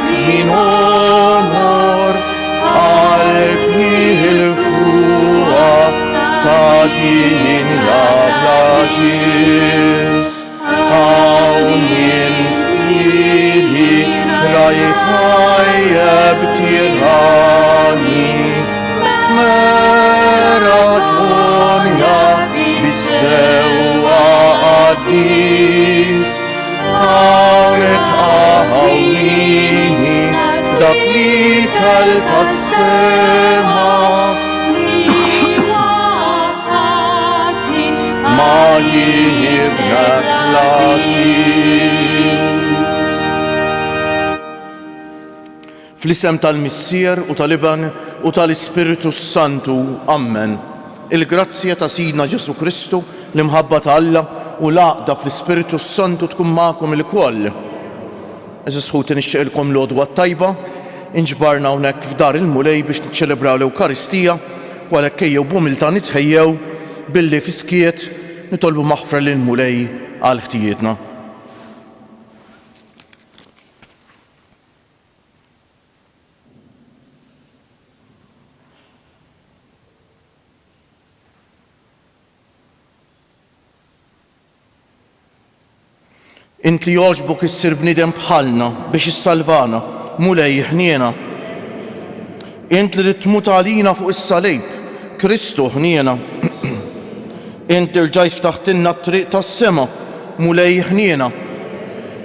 min honor alpil frua ta din jadlaġir hawnint ili rajtajab tirani f'maratonja bissewa għaddis għawnet għawini dak li kal tas-sema ma jibrak lażis. Fl-isem tal-Missier u tal-Iban u tal-Ispiritu Santu, Amen. Il-grazzja ta' Sidna Ġesu Kristu, l-imħabba ta' Alla u l-għaqda fl-Ispiritu Santu tkun magħkom il-koll. Eżis ħuti nixtieqilkom l-għodwa tajba, inġbarna hawnhekk f'dar il-mulej biex niċċelebraw l-Ewkaristija u għalhekk ejjew b'umiltà nitħejjew billi fiskiet nitolbu maħfra lil mulej għal ħtijietna. Int li jogħġbok issir bniedem bħalna biex issalvana, mulej ħniena. Int li tmut għalina fuq is-salib, Kristu ħniena. Int li rġajt ftaħtilna t-triq tas-sema, mulej ħniena.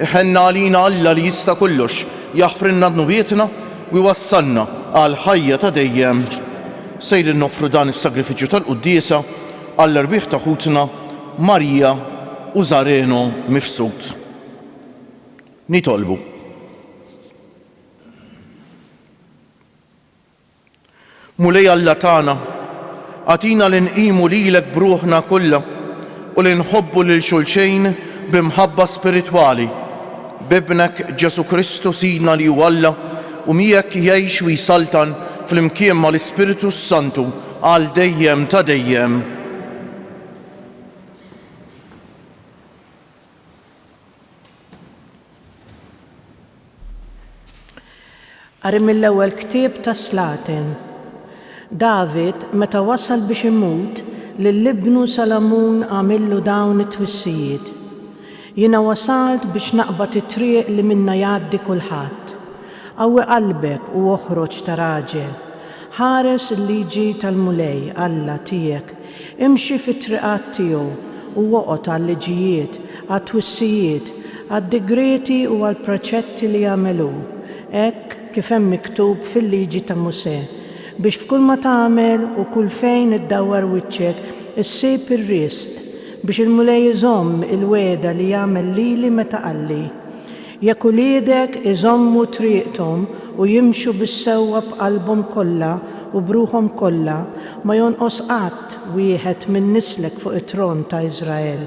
Iħenna għalina Alla li jista' kollox, jaħfrinna dnubietna u jwassalna għal ħajja ta' dejjem. Sejri noffru dan is-sagrifiċċju tal-Quddiesa għall-rbieħ ta' ħutna Marija u Żareno mifsud. Nitolbu. Mulej Alla tagħna, għatina li nqimu lilek bruħna kollha u li nħobbu lil xulxejn b'imħabba spiritwali b'ibnek Ġesu Kristu Sidna li huwa Alla u miegħek jgħix u jsaltan fl-imkien mal-Ispiritu Santu għal dejjem ta' dejjem. Qari mill-ewwel ktieb ta' Slatin. David meta wasal biex imut lill-ibnu Salamun għamillu dawn it-twissijiet. Jiena wasalt biex naqbad it-triq li minna jgħaddi kulħadd. Qawwi qalbek u oħroġ ta' raġel. Ħares il-liġi tal-mulej Alla tiegħek. Imxi fit-triqat tiegħu u woqgħod għal-liġijiet, għat-twissijiet, għad-digreti u għall-preċetti li jagħmelu. Hekk kif hemm miktub fil-liġi ta' Musè, biex f'kull ma tagħmel u kull fejn iddawwar wiċċek issib ir-risq biex il-mulej iżomm il-weda li jagħmel lili meta qalli. Jekk uliedek iżommu triqthom u jimxu bis-sewwa b'qalbhom kollha u bruħhom kollha, ma jonqos qatt wieħed minn nislek fuq it-tron ta' Iżrael.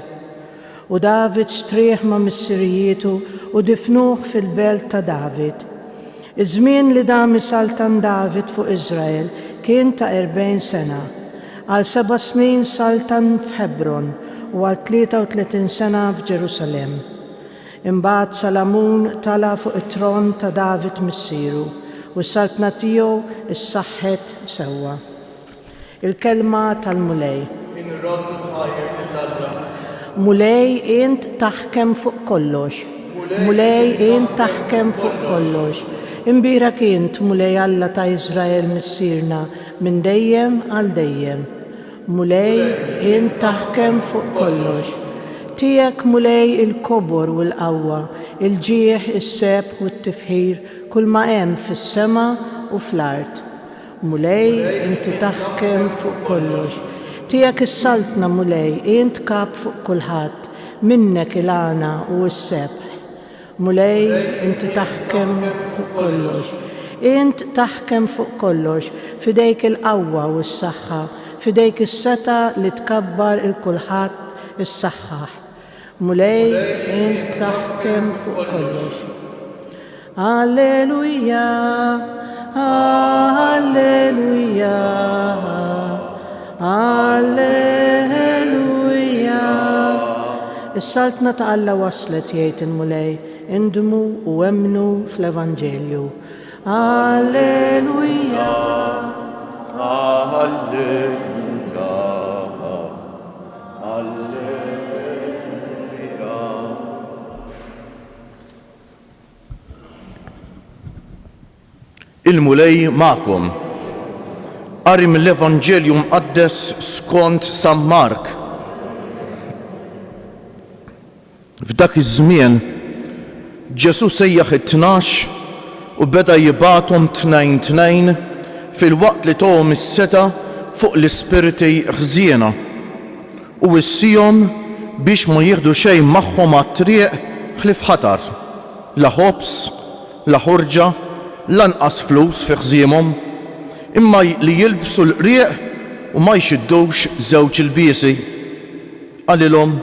U David strieħ ma' missirietu u difnuh fil-belt ta' David. Iż-żmien li dam saltan David fuq Iżrael kien ta' 40 sena. Għal 7 snin saltan f'Hebron u għal 33 sena f'Ġerusalem. Imbagħad Salamun tala fuq it-tron ta' David missieru u s-saltna tiegħu issaħħet sewwa. Il-kelma tal-mulej. Mulej int taħkem fuq kollox. Mulej int taħkem fuq kollox. Imbierak int mulej Alla ta' Iżrael missierna minn dejjem għal dejjem. Mulej int taħkem fuq kollox. Tiegħek mulej il-kobor u l-qawwa, il-ġieħ, is-sebħ u t-tifħir kull ma hemm fis-sema u fl-art. Mulej inti taħkem fuq kollox. Tiegħek is-saltna mulej int kap fuq kulħadd, minnek il-għana u s-sebħ. Mulej inti taħkem fuq kollox. Int taħkem fuq kollox, fidejk il-qawwa u s-saħħa, fidejk is-seta li tkabbar il-kulħadd is-saħħaħ. Mulej int taħkem fuq kollox. Alleluja, alleluja, alleluja. Is-saltna ta' Alla waslet jgħid il-mulej. indmu u emnu fl-Evanġelju. Alleluja. Alleluja. Alleluja. Il-mulej ma'kom. Qari mill-Evanġelju mqaddes skont San Mark. F'dak iż-żmien Ġesu sejjaħ it-tnax u beda jibgħathom tnejn fil-waqt li tohom is-seta fuq l-ispiriti ħżiena u wissihom biex ma jieħdu xejn magħhom għat-triq ħlief ħatar, la ħobs, la ħurġa, lanqas flus fi ħżiemhom, imma li jilbsu l-qrieq u ma jxiddux żewġ ilbiesi. Qalilhom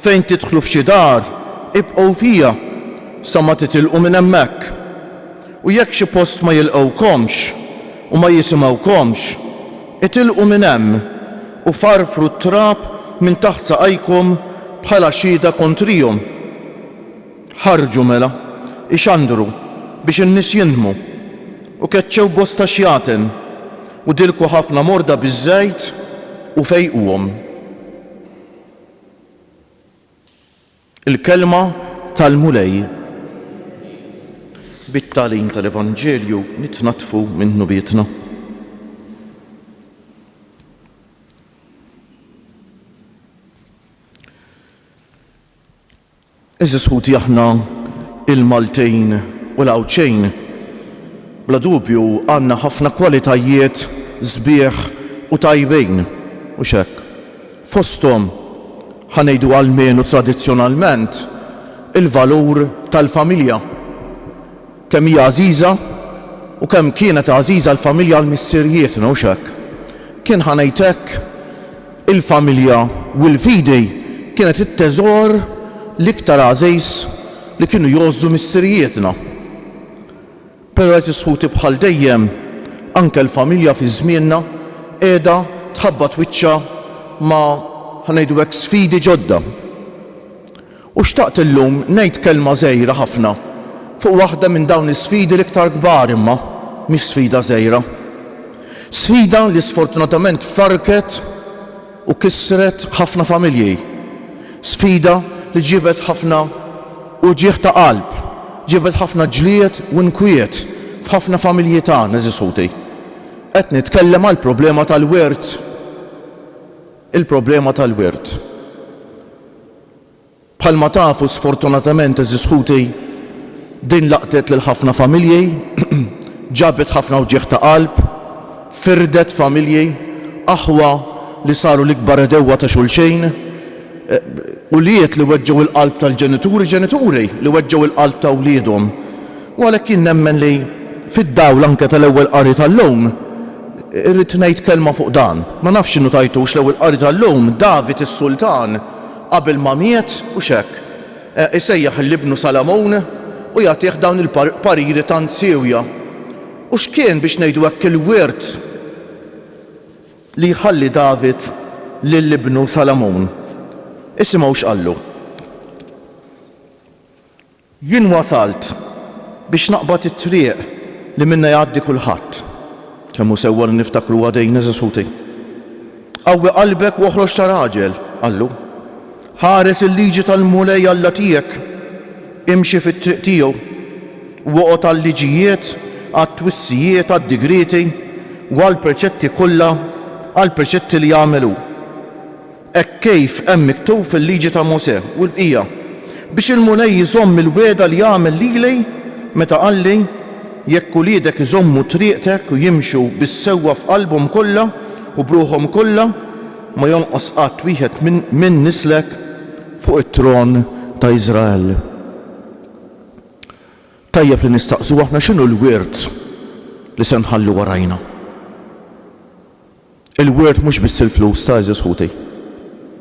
fejn tidħlu f'xi dar ibqgħu fija sa ma titilqu minn hemmhekk. U jekk xi post ma jilqgħukomx u ma jisimgħukomx, itilqu minn hemm u farfru t-trab minn taħt saqajkom bħala xhieda kontrihom. Ħarġu mela, ixandru biex in-nies jinħmu u keċċew bosta xjaten u dilku ħafna morda biż-żejt u fejquhom. Il-kelma tal-mulej. Bit-tagħlim tal-Evanġelju nitnatfu minn nubietna. Eżis ħuti aħna il-Maltejn u l-Awċejn. Bla dubju għandna ħafna kwalitajiet sbieħ u tajbejn u xekk. Fosthom ħanejdu għalmenu tradizzjonalment il-valur tal-familja. Kemm hija għażiża u kemm kienet għażiża l-familja l-missirietna u xekk. Kien ħanejtek il-familja u l-fidi kienet it-teżor l-iktar għażejs li kienu jgħozzu missirietna. Però qed isħuti bħal dejjem anke l-familja fi żmienna qiegħda tħabbat wiċċha ma' ħanejdu hekk sfidi ġodda. U xtaqt illum ngħid kelma żgħira ħafna fuq waħda minn dawn is-sfidi l-iktar kbar imma mhix sfida żgħira. Sfida li sfortunatament farket u kissret ħafna familji. Sfida li ġibet ħafna uġieħ ta' qalb, ġibet ħafna ġlied u nkwiet f'ħafna familji tagħna eżisuti. Qed nitkellem għall problema tal-wirt. Il-problema tal-wirt. Bħalma tafu sfortunatament eżisħuti din laqtet lil ħafna familji, ġabet ħafna uġieħ ta' qalb, firdet familji, aħwa li saru l-ikbar edewwa ta' xulxejn, u liet li weġġew il-qalb tal-ġenituri li weġġew il-qalb ta' wliedhom. U għalhekk jien nemmen li fid-dawl anke tal-ewwel qari tal-lum irrid ngħid kelma fuq dan. Ma nafx inhu tajtux l-ewwel qari tal-lum David is-Sultan qabel ma miet u xekk. Isejjaħ l-ibnu Salamon u jagħtih dawn il-pariri tant sewja. U x'kien biex ngħidu hekk il-wirt li jħalli David lill-ibnu Salamon. Isimgħu x'qallu. Jien wasalt biex naqbad it-triq li minna jgħaddi kulħadd. Kemm hu sewwa niftakru għadejn eżisuti. Qawwi qalbek u oħroġ ta' raġel, qallu. Ħares il-liġi tal-mulej Alla tiegħek, imxi fit-triq tiegħu, woqgħod għal-liġijiet, għat-twissijiet, għad-digriti u għall-preċetti kollha, għall-preċetti li jagħmlu. Hekk kejf hemm miktub fil-liġi ta' Mosè u l-bqija biex il-mulej jżomm il-weda li jagħmel lili meta qalli jekk uliedek iżommu triqtek u jimxu bis-sewwa f'qalbhom kollha u bruħhom kollha ma jonqos qatt wieħed minn nislek fuq it-tron ta' Iżrael. Tajjeb li nistaqsu aħna x'inhu l-wirt li se nħallu warajna. Il-wirt mhux biss il-flus ta' eżisħuti,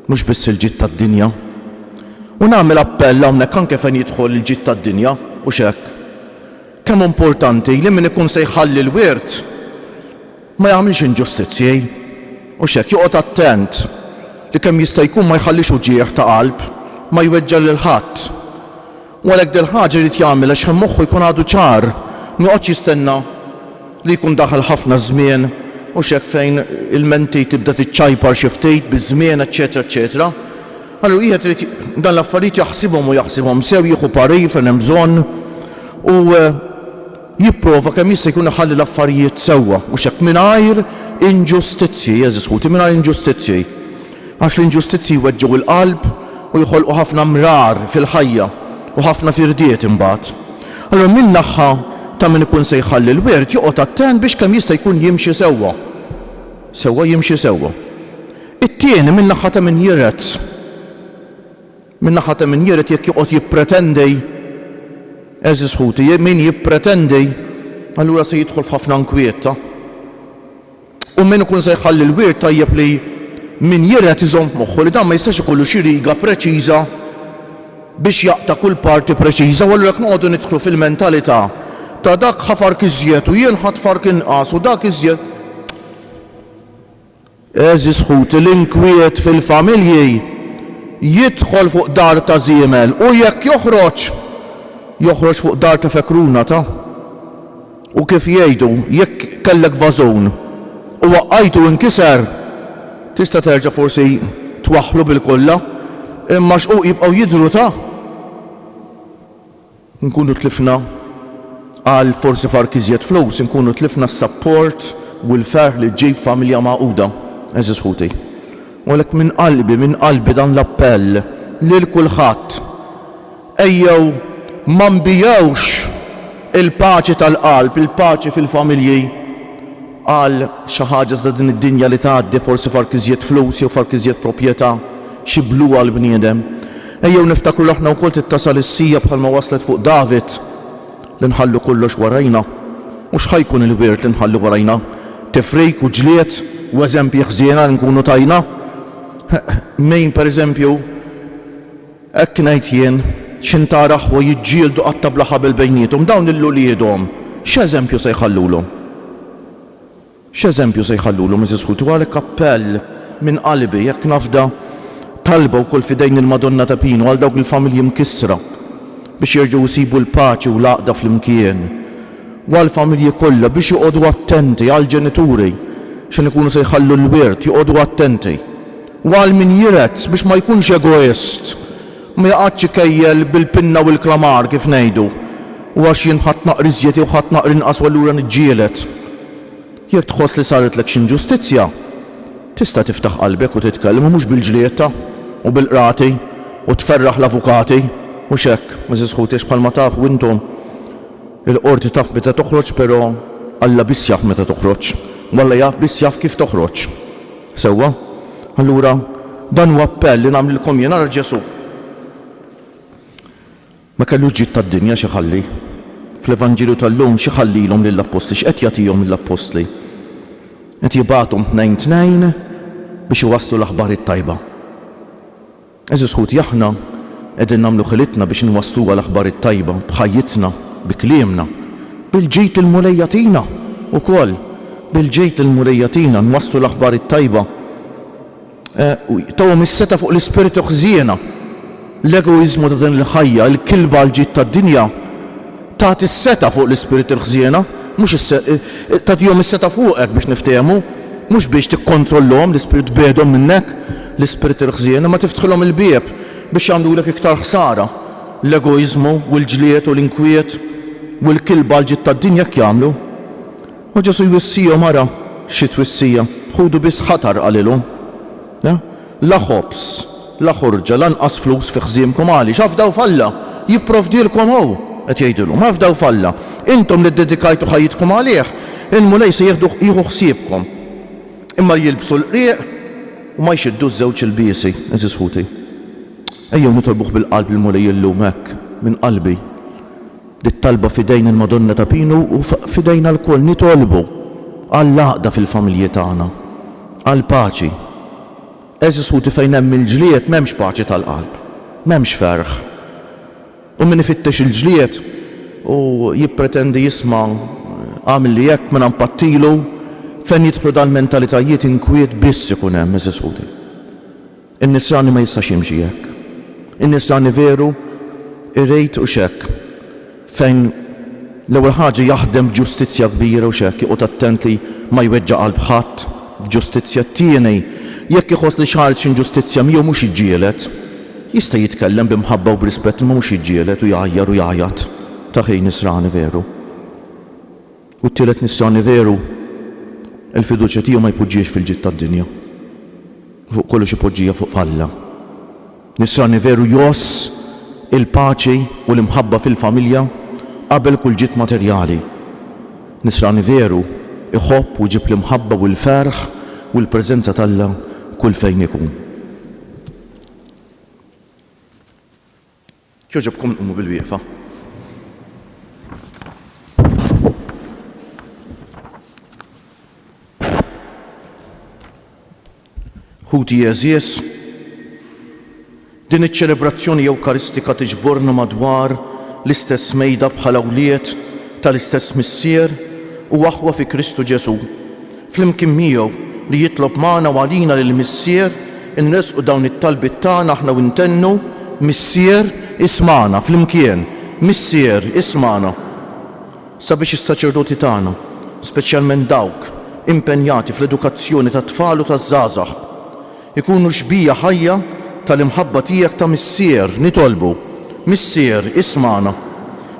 mhux biss il-ġid tad-dinja. U nagħmel appell hawnhekk anke fejn jidħol il-ġid tad-dinja u x'hekk. Kemm importanti li min ikun se jħalli l-wirt ma jagħmilx inġustizzji u x'hekk joqgħod attent li kemm jista' jkun ma jħallix uġieħ ta' qalb, ma jweġġa' lil ħadd. U U għalhekk del ħaġa li jagħmel għax hemm moħħu jkun għadu ċar, joqgħodx jistenna li jkun daħal ħafna żmien u x'hekk fejn il-menti tibda tiċċajpar xi ftit biż-żmien, eċetera, eċetera. Allura wieħed irid dan l-affarijiet jaħsibhom u jaħsibhom sew, jieħu parir fejn hemm bżonn u jipprova kemm jista' jkun iħalli l-affarijiet sewwa u x'hekk mingħajr inġustizzji, eżis ħuti, mingħajr inġustizzji. Għax l-inġustizzji jweġġgħu l-qalb u jħolqu ħafna mrar fil-ħajja u ħafna firdiet imbagħad. Allura min naħa ta' min ikun se jħalli l-wirt joqgħod attent biex kemm jista' jkun jimxi sewwa. Sewwa jimxi sewwa. It-tieni min naħa ta' min jiret. Min naħa ta' min jiret jekk joqgħod jippretendi eżis ħuti, min jippretendi allura se jidħol f'ħafna nkwieta. U min ikun se jħalli l-wirt tajjeb li min jiret iżomm f'moħħu li dan ma jistax ikollu xi riga preċiża biex jaqta' kull parti preċiża u allura jekk noqogħdu nidħlu fil-mentalità ta' dak ħafar iżjed u jien ħatfar inqas u dak iżjed. Eżis ħuti l-inkwiet fil-familji jidħol fuq dar ta' żiemel u jekk joħroġ fuq dar ta' fekruna ta' u kif jgħidu jekk kellek vażun u waqqajtu inkiser tista' terġa' forsi twaħħlu bil-kollha imma xquq jibqgħu jidhru ta' nkunu tlifna għal forsi fark iżjed flus, nkunu tlifna s-support u l-ferħ li ġej familja maquda, eżis ħuti. U għalhekk minn qalbi dan l-appell lil kulħadd ejjew ma nbijewx il-paċi tal-qalb, il-paċi fil-familji għal xi ħaġa ta' din id-dinja li tgħaddi forsi fark iżjed flus jew fark iżjed proprjetà xi blu għal bniedem. Ejjew niftakru aħna wkoll tittasal is-sija bħalma waslet fuq David li nħallu kollox warajna. U x'ħajkun il-wirt li nħallu warajna? Tifrik u ġlied u eżempji ħżiena li nkunu tajna? Min pereżempju hekk ngħid jien x'intara ħwa jiġġieldu qatta bla ħabel bejniethom dawn il-luliedhom x'eżempju se jħallulhom? X'eżempju se jħallulhom eżis ħuti għalhekk appell minn qalbi jekk nafda talba wkoll fidejn il-Madonna ta' Pino għal dawk il-familji mkissra biex jerġgħu jsibu l-paċi u l-għaqda flimkien. U għall-familji kollha biex joqogħdu attenti għall-ġenituri x'in ikunu se jħallu l-wirt joqogħdu attenti. U għal min jiret biex ma jkunx egoist, ma jaqgħodx ikejjel bil-pinna u l-klamar kif ngħidu. U għax jien ħadd naqri iżjed jew ħadd naqri inqas u allura niġġieled. Jekk tħoss li saretlek xi inġustizzja, tista' tiftaħ qalbek u titkellem u mhux bil-ġlieta u bil-qrati u tferraħ l-avukati u x'hekk ma żisħutix bħalma taf u intom il-qorti taf meta toħroġ però Alla biss jaf meta toħroġ, walla jaf biss jaf kif toħroġ. Sewwa? Allura dan huwa appell li nagħmlilkom jien ara Ġesu. Ma kellux ġid tad-dinja xi ħalli. Fl-Evanġelju tal-lum xi ħallilhom lill-Apostli, x'qed jagħtihom lill-Apostli? Qed jibagħthom tnejn biex iwasslu l-aħbar it-tajba. Eżis ħut aħna qegħdin nagħmlu ħilitna biex nwassluha l-aħbar it-tajba b'ħajjitna, bi kliemna, bil-ġejt il-mulejjatina ukoll, bil-ġejt il-mulejjatina nwasslu l-aħbar it-tajba. Tawhom is-seta fuq l-ispiritu ħżiena, l-egoiżmu ta' din il-ħajja, il-kilba l-ġid tad-dinja tagħti is-seta fuq l-ispiritu ħżiena, mhux tagħtihom is-seta fuqek biex niftehmu, mhux biex tikkontrollhom l-ispirit bedhom minnek, l-ispirit il-ħżiena ma tiftħilhom il-bieb biex jagħmlulek iktar ħsara. L-egoiżmu u l-ġlied u l-inkwiet u l-kilba l-ġid tad-dinja jagħmlu. U Ġesu jwissihom ara xi twissija, ħudu biss ħatar qalilhom. La ħobs, la ħurġa, lanqas flus fi ħżiemkom għaliex afdaw falla, jipprovdilkom hu qed jgħidulhom, afdaw falla. Intom li ddedikajtu ħajjitkom għalih, il-mulej se jieħu ħsiebkom. Imma jilbsu l-qrieq u ma jxiddu żewġ il-biesi, eżis ħuti. Ejjew nitolbuh bil-qalb il-mulej illum hekk minn qalbi. Dit-talba fidejn il-Madonna ta' Pino u fidejna l-koll nitolbu għall-għaqda fil-familji tagħna, għall-paċi. Eżis ħuti fejn hemm il-ġlied m'hemmx paċi tal-qalb, m'hemmx ferħ. U min ifittex il-ġlied u jippretendi jisma' għamil li hekk minn impattilu fejn jidħlu dal-mentalitajiet inkwiet biss ikun hemm eżis ħuti. In-nisrani ma jistax jimxi hekk. In-nisrani veru irrejt u xek fejn l-ewwel ħaġa jaħdem b'ġustizzja kbira u xek joqgħod attent li ma jweġġa' qalb ħadd b'ġustizzja. Tieni jekk iħoss li xi ħaġa inġustizzja miegħu mhux jiġġieled, jista' jitkellem b'imħabba u b'rispett ma mhux jiġġieled u jgħajjar u jgħajjat ta' ħin nisrani veru. U t-tielet nisrani veru il-fiduċja tiegħu ma jpoġġiex fil-ġid tad-dinja. Fuq kollox ipoġġija fuq falla. Nisrani veru joss il-paċi u l-imħabba fil-familja qabel kull ġid materjali. Nisrani veru iħobb u jġib l-imħabba u l-ferħ u l-preżenza talla kull fejn ikun. Kjoġobkom nqumu bil-wieqfa. Ħuti Eżies, din iċ-ċelebrazzjoni ewkaristika tiġborna madwar l-istess mejda bħala awliet tal-istess missier u waħwa fi Kristu Ġesu. Flimkien miegħu li jitlob magħna u għalina lill-missier inresqu dawn it-talbiet tagħna aħna u intennu missier ismana flimkien, missier ismana. Sabiex is-saċerdoti tagħna, speċjalment dawk impenjati fl-edukazzjoni tat-tfal u taż-żgħażagħ, ikunu xbija ħajja tal-imħabba tiegħek ta' missier nitolbu, missier ismana.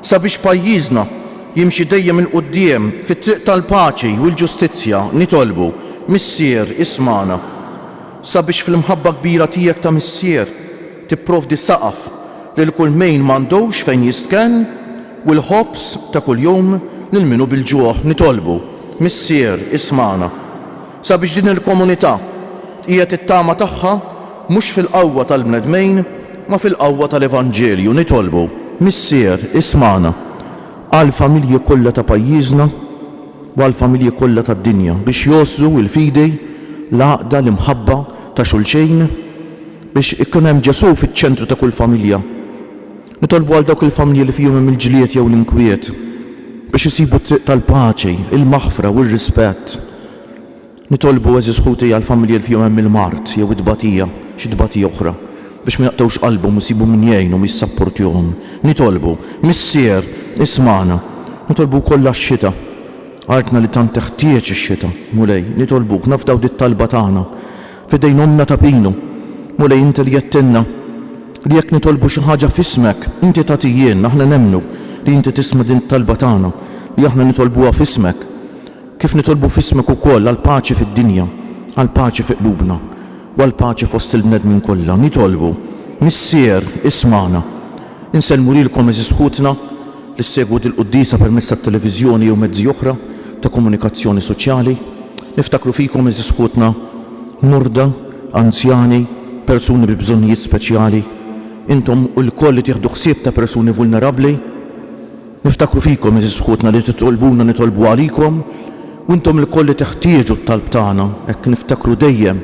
Sabiex pajjiżna jimxi dejjem il-qudiem fit-triq tal-paċi u l-ġustizzja nitolbu, missier ismana. Sabiex fl-imħabba kbira tiegħek ta' missier tipprovdi saqaf lil kull min m'għandux fejn jisken u l-ħobs ta' kuljum lil minu bil-ġuħ nitolbu, missier ismana. Sabiex din il-komunità qiegħed it-tama tagħha mhux fil-qawwa tal-bnedmejn ma fil-qawwa tal-Evanġelju nitolbu, missier ismana. Għall-familji kollha ta' pajjiżna u għall-familji kollha tad-dinja biex jossu il-fidej l-għaqda l-imħabba ta' xulxejn biex ikun hemm Ġesu fiċ-ċentru ta' kull familja. Nitolbu għal dawk il-familji li fihom hemm il-ġlied jew l-inkwiet biex isibu t-triq tal-paċi, il-maħfra u r-rispett. Nitolbu eżis ħuti għal-familji li fihom hemm il-mart jew id-dbatija, xi dbatija oħra biex ma jaqtgħux qalbhom u jsibu min jgħinhom jissapportjuhom. Nitolbu, missier ismana. Nitolbu kollha x-xita. Artna li tant teħtieġ ix-xita, mulej, nitolbuk nafdaw dit-talba tagħna f'idejn omna ta' pinu. Mulej inti li jettinna li jekk nitolbu xi ħaġa f'ismek, inti tagħtijien, aħna nemmnu li inti tisma' din it-talba tagħna li aħna nitolbuha f'ismek. Kif nitolbu f'ismek ukoll għall-paċi fid-dinja, għall-paċi fi qlubna u għall-paċi fost il-bnedmin kollha. Nitolbu, missier ismana. Inselmu lilkom eżis ħutna li ssegwu il-qudiesa permezz tat-televiżjoni jew mezzi oħra ta' komunikazzjoni soċjali. Niftakru fikom eżis ħutna murda, anzjani, persuni bi bżonnijiet speċjali. Intom u l-koll li tieħdu ħsieb ta' persuni vulnerabbli. Niftakru fikom eżis ħutna li titolbuna nitolbu għalikom u intom l-koll li teħtieġu t-talb tagħna hekk niftakru dejjem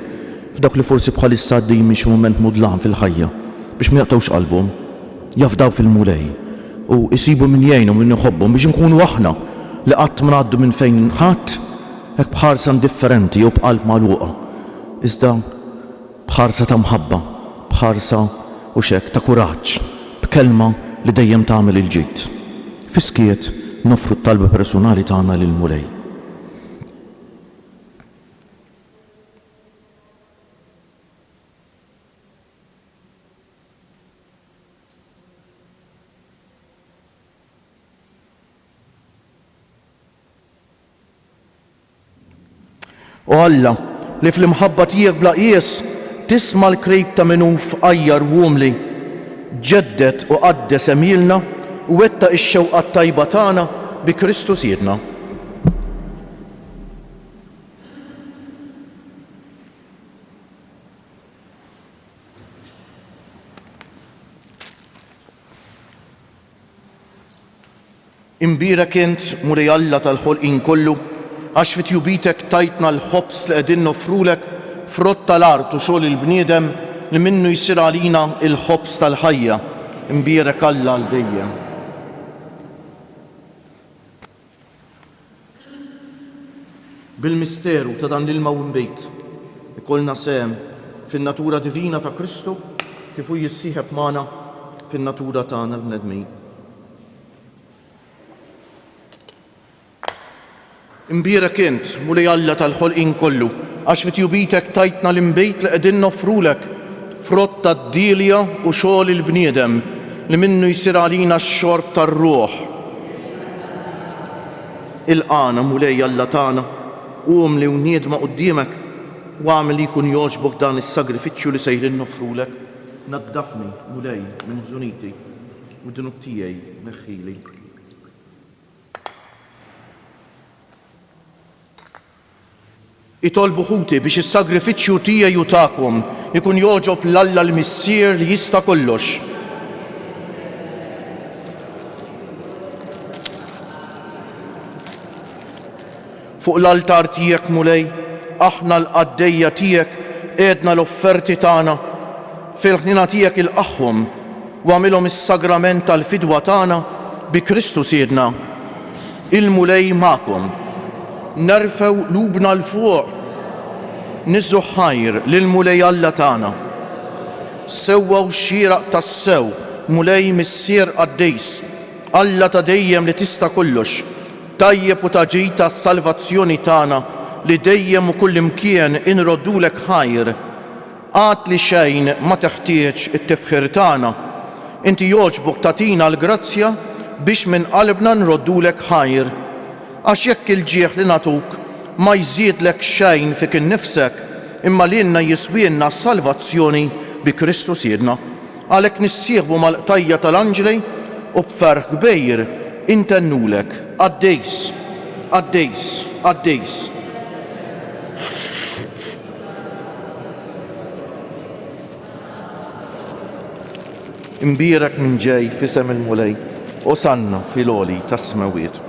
f'dak li forsi bħalissa għaddejjin minn xi mument mudlan fil-ħajja biex ma jaqtgħux qalbhom, jafdaw fil-mulej u jsibu min jgħinhom min iħobbhom biex inkunu aħna li qatt ma ngħaddu minn fejn ħadd hekk bħarsa differenti jew b'qalb magħluqa. Iżda bħarsa ta' mħabba, bħarsa u xek ta' kuraġġ, b'kelma li dejjem tagħmel il-ġid. Fiskiet nofru t-talba personali tagħna lil-mulej. U Alla li fl-imħabba tiegħek bla qies tisma' l-krejk ta' minuf qajjar wumli, ġeddet u qaddes emilna u wettaq ix-xewqa tajba tagħna bi Kristu Siedna. Imbirek int muri Alla tal-ħolqien kollu għax fit-tjubitek tajtna l-ħobs li qegħdin nofrulek frott tal-art u xogħol il-bniedem li minnu jsir għalina il-ħobs tal-ħajja. Imbirek Alla għal dejjem. Bil-misteru ta' dan l-ilma u mbejt ikollna sehem fin-natura divina ta' Kristu kif hu jissieħeb magħna fin-natura tagħna l-bnedmin. Imbierek int, Mulej Alla tal-ħolqien kollu, għax fit-jubitek tajtna l-imbejt li qegħdin nofrulek frott tad-dilja u xogħol il-bniedem li minnu jsir għalina x-xorb tar-ruħ. Il-qana Mulej Alla tagħna, qum li wniedma quddiemek u għamel li jkun jogħġbok dan is-sagrifiċċju li sejrin nofrulek. Naddafni Mulej minn ħżuniti u d-dunub tiegħi neħħili. Itolbu ħuti biex is-sagrifiċċju tiegħi u tagħkom ikun jogħġob l-Alla l-Missier li jista' kollox. Fuq l-altar tiegħek Mulej, aħna l-qaddejja tiegħek qiegħdna l-offerti tagħna fil-ħnina tiegħek il-qaħħhom u għamilhom is-sagrament tal-fidwa tagħna bi Kristu Siedna. Il-Mulej magħkom. Nerfew lubna l-fuq, niżu ħajr lil-Mulej Alla tagħna. Sewwaw xieraq tas-sew, Mulej Missier Qaddejs, Alla ta' dejjem li tista' kollox, tajjeb u ta' ġejta s-salvazzjoni tagħna li dejjem u kull imkien inroddulek ħajr. Għad li xejn ma teħtieġ it-tifħir tagħna. Inti jogħġbok tagħtina l-grazzja biex minn qalbna nroddulek ħajr. Għax jekk il-ġieħ li nagħtuk ma jżidlek xejn fik innifsek, imma lilna jiswienna s-salvazzjoni bi Kristu Siedna. Għalhekk nissieħbu mal-qtajja tal-anġli u b'ferħ kbir intennulek Qaddejs, Qaddejs, Qaddejs. Imbierek minn ġej f'isem il-Mulej, Osanna fil-għoli tas-smawiet.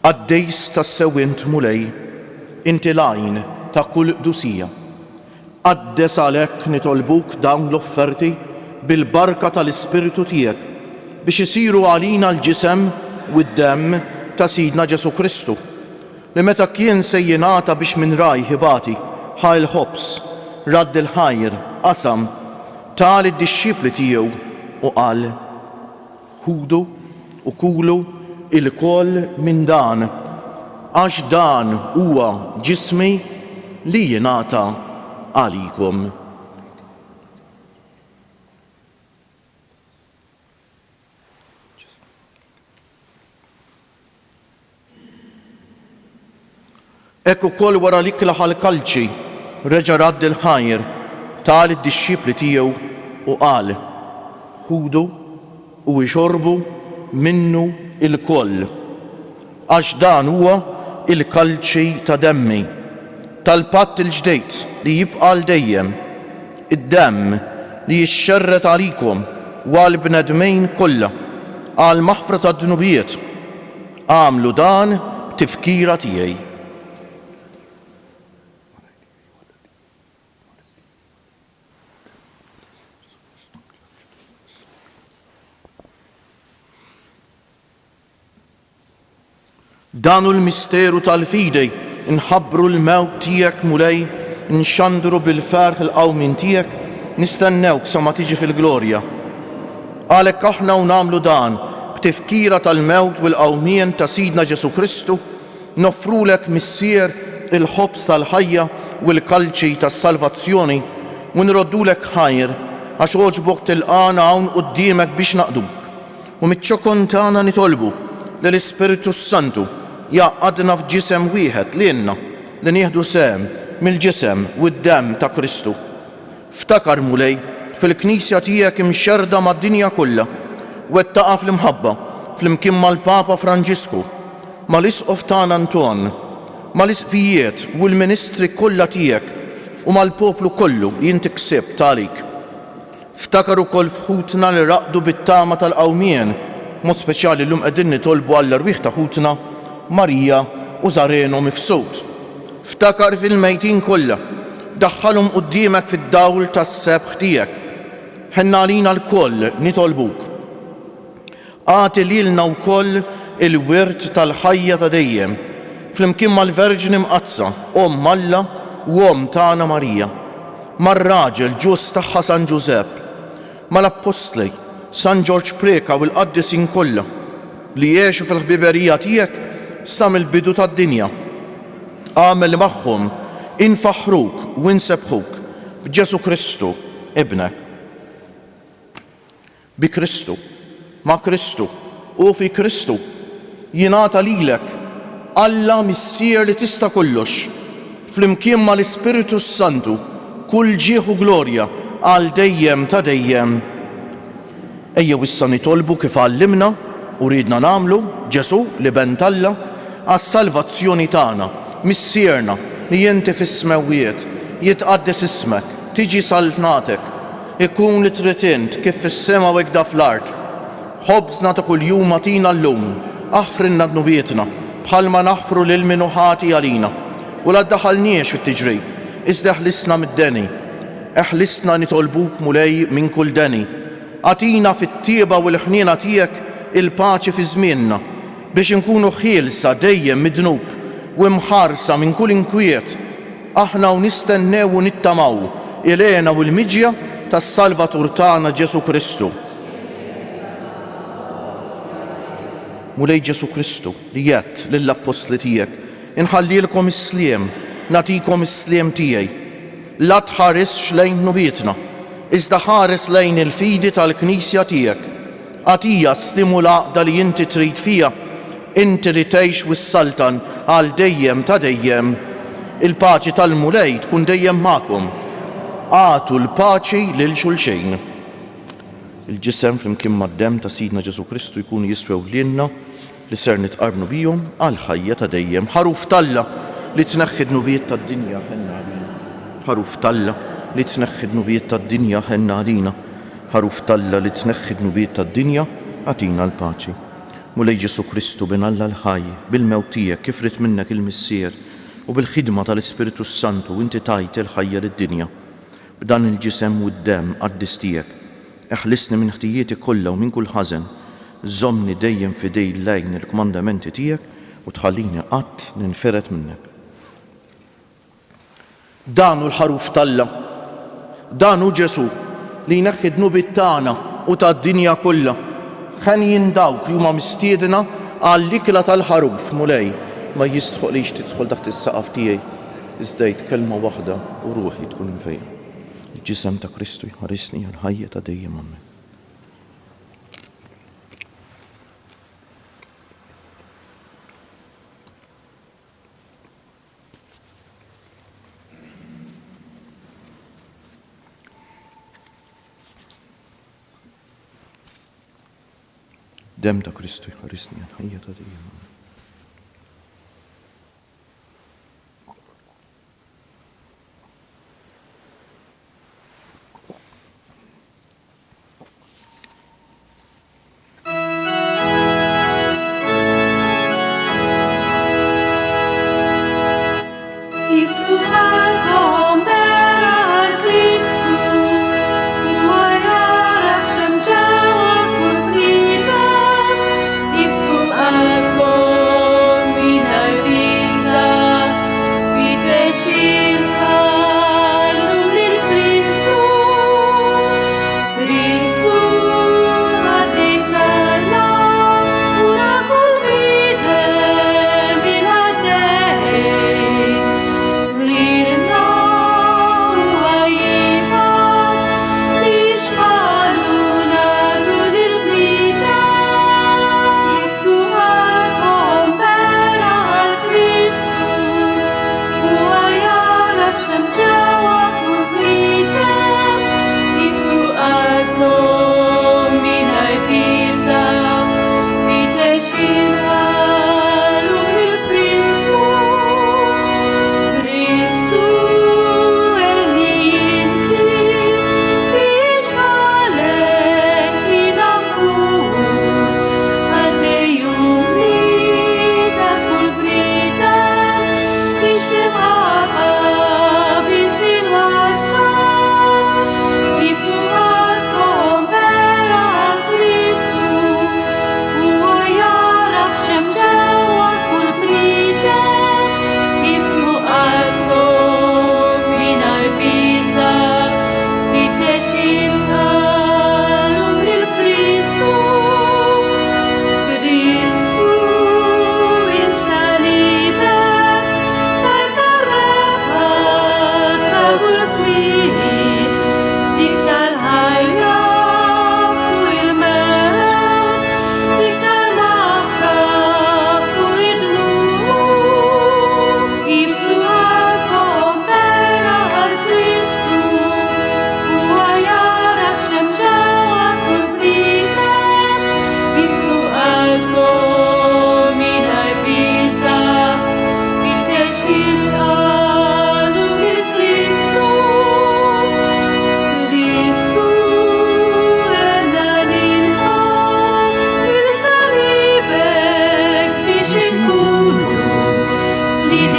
Qaddejs tas-sewwint Mulej, inti lajn ta' kull dusija. Qaddes għalhekk nitolbuk dawn l-offerti bil-barka tal-Ispiritu tiegħek biex isiru għalina l-ġisem u d-demm ta' Sidna Ġesu Kristu, li meta kien se jingħata biex minn raj ħibati ħa l-ħobs, radd il-ħajr, qasam, tal id-dixxipli tiegħu u qal: ħudu u kulu il-koll minn dan, għax dan huwa ġismi li jingħata għalikom. Ekk ukoll wara li klaħ l-kalċi reġa' radd il-ħajr tal id-dixxipli tiegħu u qal: ħudu u jxorbu minnu il-koll, għax dan huwa il-kalċi ta' demmi tal-patt il-ġdejt li jibqa' l-dejjem, id-demm li jixxerret għalikom u għall-bnedmejn kollha għal maħfra tad-dnubijiet. Għamlu dan b'tifkira tiegħi. Danu l-misteru tal-fidej nħabbru l-mewt tiegħek Mulej, nxandru bil-ferħ il-qawmin tiegħek, nistennewk sa ma tiġi fil-glorja. Għalhekk aħna u nagħmlu dan b'tifkira tal-mewt u l-qawmien ta' Sidna Ġesu Kristu, nofrulek Missier il-ħobs tal-ħajja u l-kalċi tas-salvazzjoni u nroddulek ħajr għax oġbok tilqana hawn quddiemek biex naqduk. U miċ-ċokon tagħna nitolbu lill-Ispiritu Santu jaqgħadna f'ġisem wieħed lilna li nieħdu sehem mill-ġisem u d-demm ta' Kristu. Ftakar Mulej fil-Knisja tiegħek imxerda mad-dinja kollha, wettaqa fl-imħabba flimkien mal-Papa Franġisku, mal-Isqof tagħna Anton, mal-isqfijiet u l-ministri kollha tiegħek u mal-poplu kollu li inti ksibt għalik. Ftakar ukoll f'ħutna li raqdu bit-tama tal-qawmien, mod speċjali llum qegħdin nitolbu għall-rwieħ ta' ħutna Marija u Żareno mifsud. Ftakar fil-mejtin kollha, daħħalhom quddiemek fid-dawl tas-sebħ tiegħek. Ħenna għalina l-koll nitolbuk. Għati lilna wkoll il-wirt tal-ħajja ta' dejjem, flimkien mal-Verġni Mqazza, Omm Alla u om tagħna Marija, mar-raġel ġust tagħha San Ġusepp, mal-Apostli San Ġorġ Preka u l-qaddisin kollha li jgħixu fil-ħbiberija tiegħek sa mill-bidu tad-dinja. Għamel magħhom infaħruk u nsebħuk b'Ġesu Kristu, ibnek. Bi Kristu, ma' Kristu u fi Kristu jingħata lilek Alla missier li tista' kollox, flimkien mal-Ispiritu Santu, kull ġieħ u glorja għal dejjem ta' dejjem. Ejjew issa nitolbu kif għallimna u ridna nagħmlu Ġesu li bent Alla għas-salvazzjoni tagħna, missierna li inti fis-smewwiet jitqaddes ismek, tiġi saltnatek, ikun li trid int kif fis-sema u hekk fl-ard. Ħobżna ta' kuljum agħtina llum, aħfrilna dnubietna bħalma naħfru lil min ħati għalina u la ddaħħalniex fit-tiġrib, iżda ħlisna mid-deni. Eħlisna nitolbuk mulej minn kull deni. Għatina fit-tieba u l-ħniena tiegħek il-paċi fi żmienna biex inkunu ħielsa dejjem mid-dnub u mħarsa minn kull inkwiet. Aħna u nistennew u nittamaw il-għena u l-miġja tas-Salvatur tagħna Ġesu Kristu. Mulej Ġesu Kristu li jgħid lill-Apostli tiegħek, inħallilkom is-sliem, nagħtikom is-sliem tiegħi. La tħaresx lejn nubietna, iżda ħares lejn il-fidi tal-Knisja tiegħek. Għatija stimula għaqda li inti trid fija, inti li tgħix wis-saltan għal dejjem ta' dejjem. Il-paċi tal-mulej tkun dejjem magħkom. Għatu l-paċi lil xulxejn. Il-ġisem flimkien mad-dem ta' Sidna Ġesu Kristu jkunu jiswew lilna li ser nitqarbnu bihom għal ħajja ta' dejjem. Ħaruf Talla li tneħħi d-nubiet tad-dinja ħenna għalina. Ħaruf Talla li tneħħi d-nubiet tad-dinja ħenna għalina. Ħaruf Talla li tneħħi d-nubiet tad-dinja għatina l-paċi. Mulej Ġesu Kristu bin Alla l-ħaj, bil-mewt tiegħek kif rid minnek il-missier u bil-ħidma tal-Ispiritu Santu inti tajt il-ħajja lid-dinja. B'dan il-ġisem u d-dem qaddis tiegħek. Eħlisni minn ħtijieti kollha u minn kull ħażen. Żommni dejjem fidej lejn il-kmandamenti tiegħek u tħallini qatt ninferet minnek. Dan hu l-ħaruf Talla, dan hu Ġesu li jneħħi d-nubiet tagħna u tad-dinja kollha. Ħenjin dawk li huma mistiedna għall-ikla tal-ħaruf mulej ma jistħoqlix tidħol taħt is-saqaf tiegħi. Iżdejt kelma waħda u ruħi tkun infejja. Il-ġisem ta' Kristu jħarisni għal ħajja ta' dejjem amen. Dem ta' Kristu jħarisni għal ħajja ta' dejjem amen. Iftu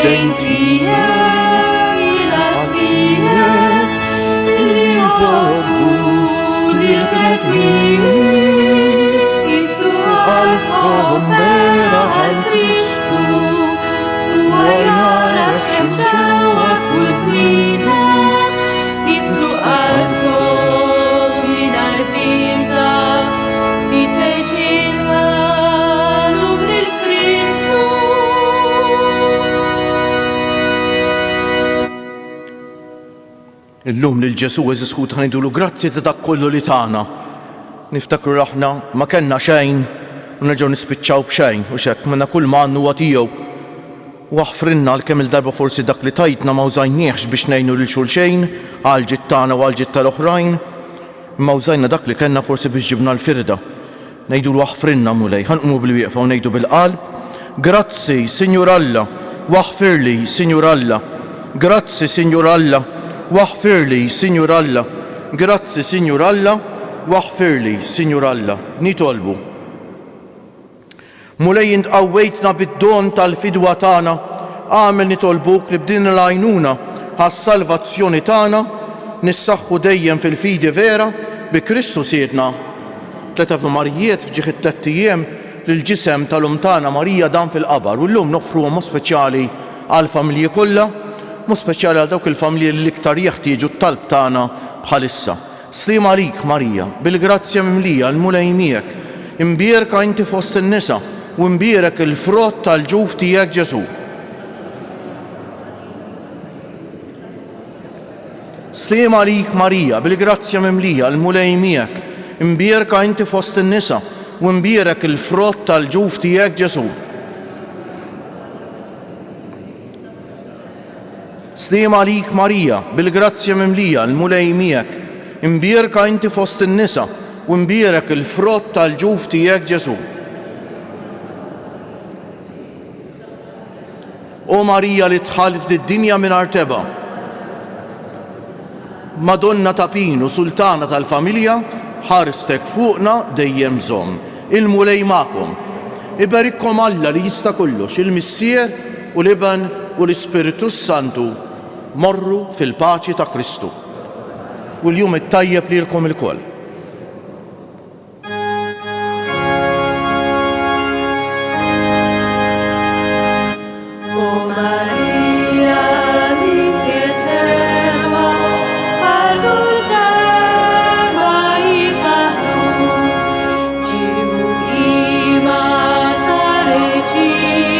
dejn tijek, il-għattijek, il-borbu, il-bnedmin, Iftu qalbhom vera għal Kristu, huwa jaraf x'ġewwak u bniedem. Iftu qalbhom mingħajr biża' fi tgħixin magħlum lil Kristu. Illum lil Ġesu eżisku tħanidulu grazzi ta' dak kollu li tagħna. Niftakru aħna ma kellna xejn u nerġgħu nispiċċaw b'xejn u x'hekk minna kull ma għandu huwa tiegħu. U aħfrinna l-kemm il-darba forsi dak li tajtna ma użajniex biex ngħinu lil xulxejn għal ġid tagħna u għal ġid tal-oħrajn. Imma użajna dak li kellna forsi biex ġibna l-firda. Ngħidulu aħfrinna mulej, ħanqmu bil-wieqfa u ngħidu bil-qalb. Grazzi, Sinjur Alla, waħfirli, Sinjur Alla. Grazzi, Sinjur Alla. Waħfirli, Sinjur Alla, grazzi, Sinjur Alla, waħfirli, Sinjur Alla. Nitolbu. Mulej int qawwejtna bid-don tal-fidwa tagħna, għamel nitolbuk li b'din l-għajnuna għas-salvazzjoni tagħna nissaħħu dejjem fil-fidi vera bi Kristu siedna. Tlet Ave Marijiet fġieħ it-tlet ijiem lill-ġisem tal-tagħna Marija dan fil-qabar u llum nofruhom mod speċjali għall-familji kollha, mod speċjali għal dawk il-familji li l-iktar jeħtieġu t-talb tagħna bħalissa. Slim għalik Marija, bil-grazzja mimlija l-mulej miegħek, imbierka inti fost in-nisa u imbierek il-frott tal-ġuf tiegħek Ġesu. Slim għalik Marija, bil-grazzja mimlija l-mulej miegħek, imbierka inti fost in-nisa u imbierek il-frott tal-ġuf tiegħek Ġesu. Slim għalik Marija, bil-grazzja mimlija l-mulej miegħek, imbierka inti fost in-nisa u imbierek il-frott tal-ġuf tiegħek Ġesu. O Marija li tħalf d-dinja mingħajr teba, Madonna ta' Pinu, sultana tal-familja, ħarstek fuqna dejjem żomm. Il-mulej magħkom. Iberikkom Alla li jista' kollox, il-Missier u l-Iben u l-Ispiritu Santu morru fil-paċi ta' Kristu. U l-jum it-tajjeb lilkom il-koll. Regina